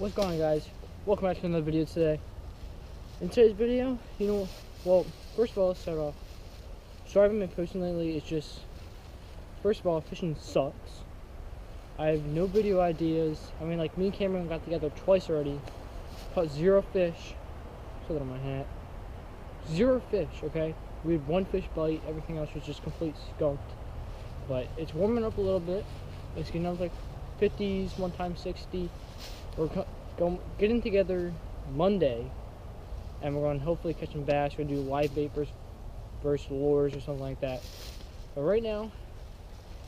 What's going on, guys? Welcome back to another video today. In today's video, well, first of all, let's start off. So I haven't been posting lately. It's just, first of all, fishing sucks. I have no video ideas. I mean, like, me and Cameron got together twice already. Caught 0 fish. Put that on my hat. 0 fish, okay? We had 1 fish bite. Everything else was just complete skunked. But it's warming up a little bit. It's getting up like 50s, one time 60. We're getting together Monday, and we're going to hopefully catch some bass. We're going to do live bait versus lures or something like that. But right now,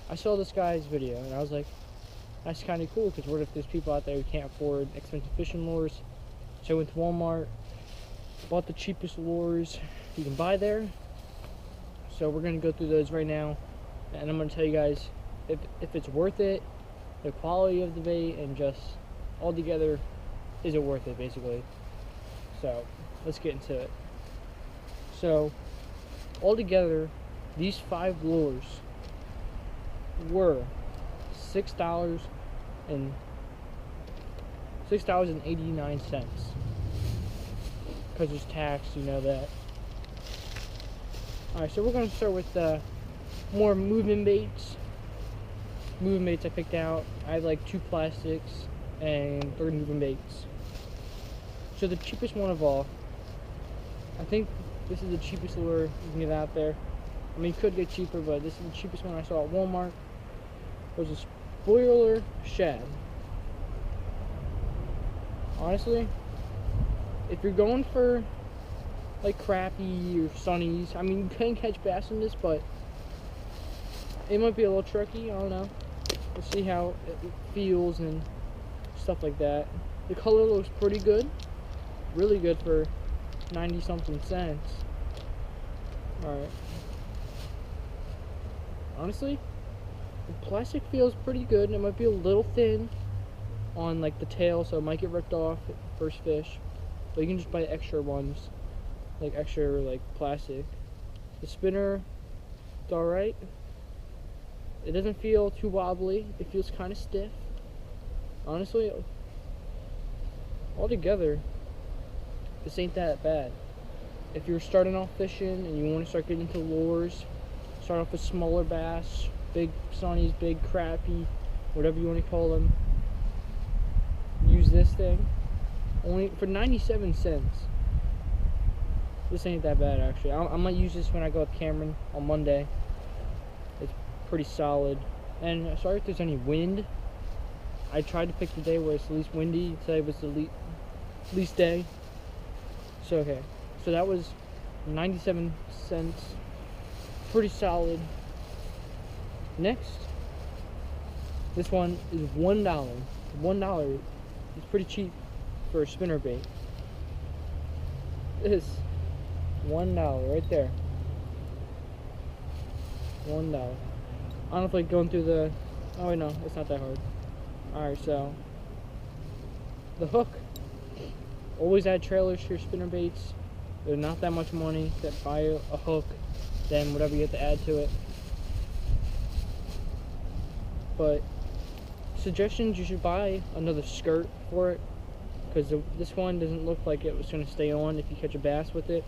I saw this guy's video, and I was like, that's kind of cool, because what if there's people out there who can't afford expensive fishing lures? So I went to Walmart, bought the cheapest lures you can buy there. So we're going to go through those right now, and I'm going to tell you guys if it's worth it, the quality of the bait, and just all together, is it worth it, basically. So let's get into it. So all together, these 5 lures were $6.89. Because there's tax, you know that. Alright, so we're going to start with more movement baits. Movement baits I picked out. I have like 2 plastics and 3 moving baits. So the cheapest one of all, I think this is the cheapest lure you can get out there. I mean, you could get cheaper, but this is the cheapest one I saw at Walmart. It was a spoiler shad. Honestly, if you're going for like crappie or sunnies, I mean, you can catch bass in this, but it might be a little tricky. I don't know. Let's see how it feels and stuff like that. The color looks pretty good, really good for 90 something cents. Alright, honestly, the plastic feels pretty good, and it might be a little thin on like the tail, so it might get ripped off at first fish, but you can just buy extra ones, like extra like plastic. The spinner, it's alright. It doesn't feel too wobbly. It feels kind of stiff. Honestly, altogether, this ain't that bad. If you're starting off fishing and you want to start getting into lures, start off with smaller bass, big sunnies, big crappie, whatever you want to call them, use this thing. Only for 97 cents. This ain't that bad, actually. I might use this when I go with Cameron on Monday. It's pretty solid. And sorry if there's any wind. I tried to pick the day where it's the least windy. Today was the least day. So okay, so that was 97 cents. Pretty solid. Next, this one is $1. $1 is pretty cheap for a spinner bait. This $1 right there. $1. I don't know if like going through the. Oh wait, no, it's not that hard. Alright, so the hook. Always add trailers to your spinner baits. They're not that much money to buy a hook than whatever you have to add to it. But suggestions, you should buy another skirt for it, because this one doesn't look like it was going to stay on if you catch a bass with it.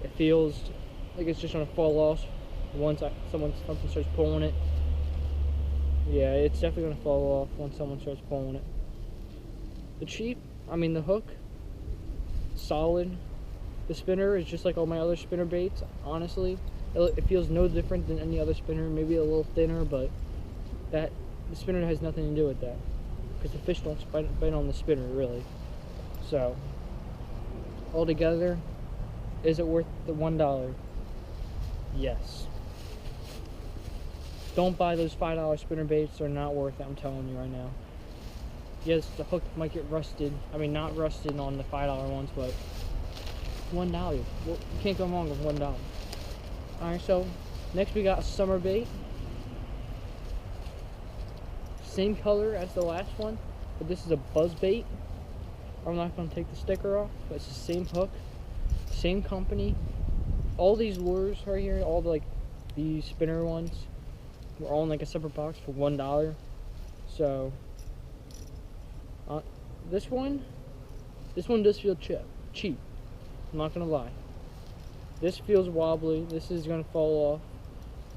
It feels like it's just going to fall off once something starts pulling it. Yeah, it's definitely going to fall off once someone starts pulling it. The hook, solid. The spinner is just like all my other spinner baits, honestly. It feels no different than any other spinner, maybe a little thinner, but the spinner has nothing to do with that, because the fish don't bite on the spinner, really. So, altogether, is it worth the $1? Yes. Don't buy those $5 spinner baits. They're not worth it, I'm telling you right now. Yes, the hook might get rusted. I mean, not rusted on the $5 ones, but $1. Well, you can't go wrong with $1. Alright, so next we got a summer bait. Same color as the last one, but this is a buzz bait. I'm not going to take the sticker off, but it's the same hook, same company. All these lures right here, all these spinner ones, were all in like a separate box for $1. So this one does feel cheap. I'm not gonna lie. This feels wobbly. This is gonna fall off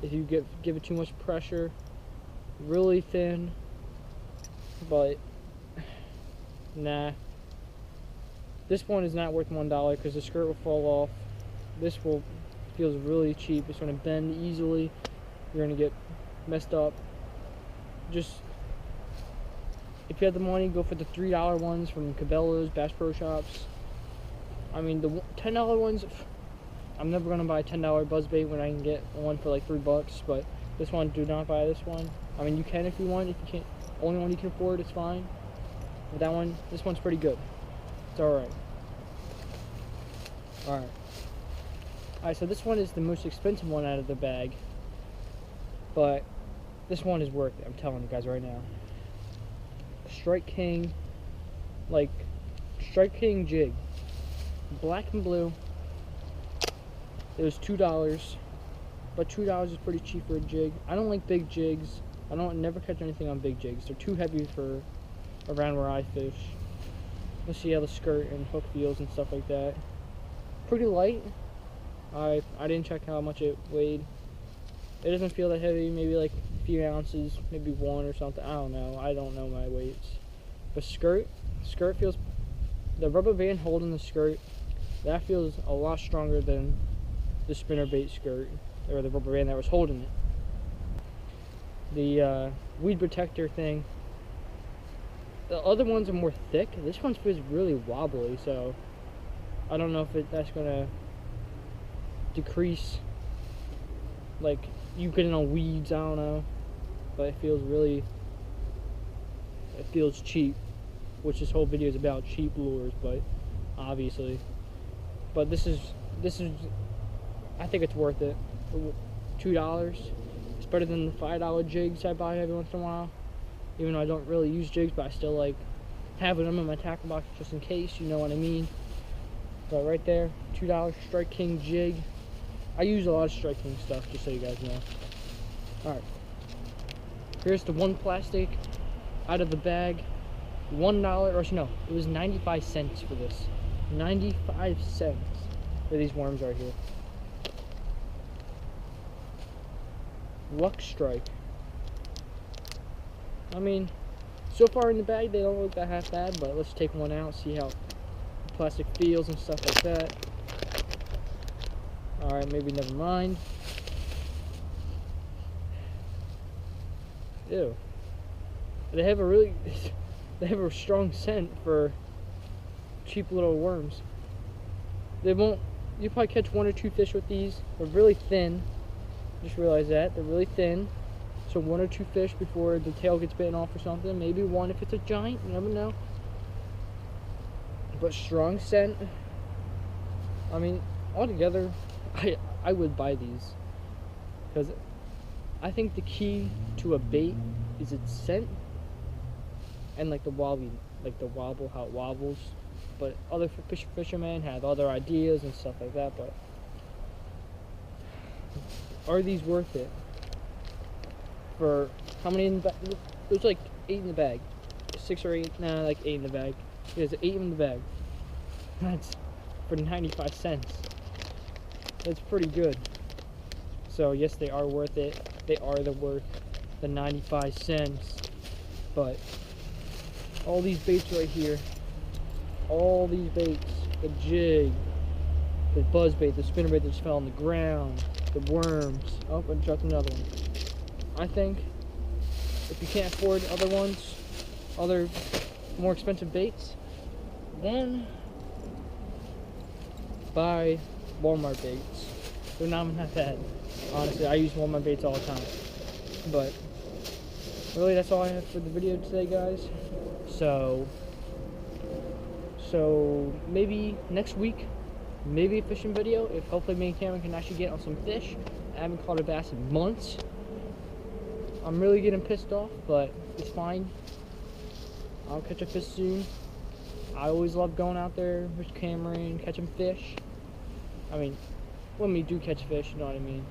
if you give it too much pressure. Really thin, but nah. This one is not worth $1 because the skirt will fall off. This feels really cheap. It's gonna bend easily. You're gonna get messed up. Just if you have the money, go for the $3 ones from Cabela's, Bass Pro Shops. I mean, the $10 ones, I'm never gonna buy a $10 buzzbait when I can get one for like $3. But this one, do not buy this one. I mean, you can if you want. If you can't, only one you can afford, it's fine. But that one, this one's pretty good. It's alright. Alright, so this one is the most expensive one out of the bag. But this one is worth it, I'm telling you guys right now. Strike King jig. Black and blue. It was $2. But $2 is pretty cheap for a jig. I don't like big jigs. I never catch anything on big jigs. They're too heavy for around where I fish. Let's see how the skirt and hook feels and stuff like that. Pretty light. I didn't check how much it weighed. It doesn't feel that heavy. Maybe like a few ounces, maybe 1 or something. I don't know. I don't know my weights. But skirt feels. The rubber band holding the skirt, that feels a lot stronger than the spinnerbait skirt or the rubber band that was holding it. The weed protector thing, the other ones are more thick. This one feels really wobbly, so I don't know if that's gonna decrease like you getting on weeds. I don't know, but it feels cheap, which this whole video is about, cheap lures. But obviously, but this is I think it's worth it for $2. It's better than the $5 jigs I buy every once in a while. Even though I don't really use jigs, but I still like having them in my tackle box just in case, you know what I mean. But right there, $2 Strike King jig. I use a lot of Strike King stuff, just so you guys know. Alright. Here's the one plastic out of the bag. $1, or no, it was 95 cents for this. 95 cents for these worms right here. Luck Strike. I mean, so far in the bag they don't look that half bad, but let's take one out, see how the plastic feels and stuff like that. Alright, maybe never mind. Ew. They have a strong scent for cheap little worms. You probably catch 1 or 2 fish with these. They're really thin. Just realize that. They're really thin. So 1 or 2 fish before the tail gets bitten off or something. Maybe 1 if it's a giant. You never know. But strong scent. I mean, altogether, I would buy these. Because I think the key to a bait is its scent. And like the wobble, how it wobbles. But other fishermen have other ideas and stuff like that. But are these worth it? For how many in the bag? There's like 8 in the bag. 6 or 8? Nah, like 8 in the bag. There's 8 in the bag. That's for 95 cents. That's pretty good. So yes, they are worth it. They are worth the 95 cents. But all these baits right here, all these baits, the jig, the buzzbait, the spinnerbait that just fell on the ground, the worms. Oh, I dropped another one. I think if you can't afford other ones, other more expensive baits, then buy Walmart baits. They're not that bad. Honestly, I use Walmart baits all the time. But really, that's all I have for the video today, guys. So maybe next week, maybe a fishing video. If hopefully me and Cameron can actually get on some fish. I haven't caught a bass in months. I'm really getting pissed off, but it's fine. I'll catch a fish soon. I always love going out there with Cameron, catching fish. I mean, when we do catch fish, you know what I mean.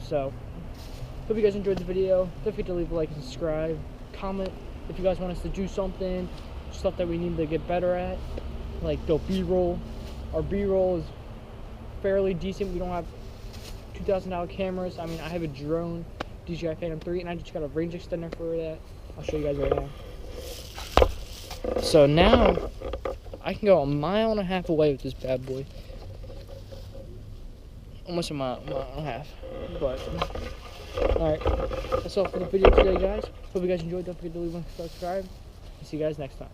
So, hope you guys enjoyed the video. Don't forget to leave a like and subscribe. Comment if you guys want us to do something, stuff that we need to get better at, like the B-roll. Our B-roll is fairly decent. We don't have $2,000 cameras. I mean, I have a drone, DJI Phantom 3, and I just got a range extender for that. I'll show you guys right now. So now, I can go 1.5 miles away with this bad boy. Almost a mile and a half. But, alright. That's all for the video today, guys. Hope you guys enjoyed. Don't forget to leave a subscribe. See you guys next time.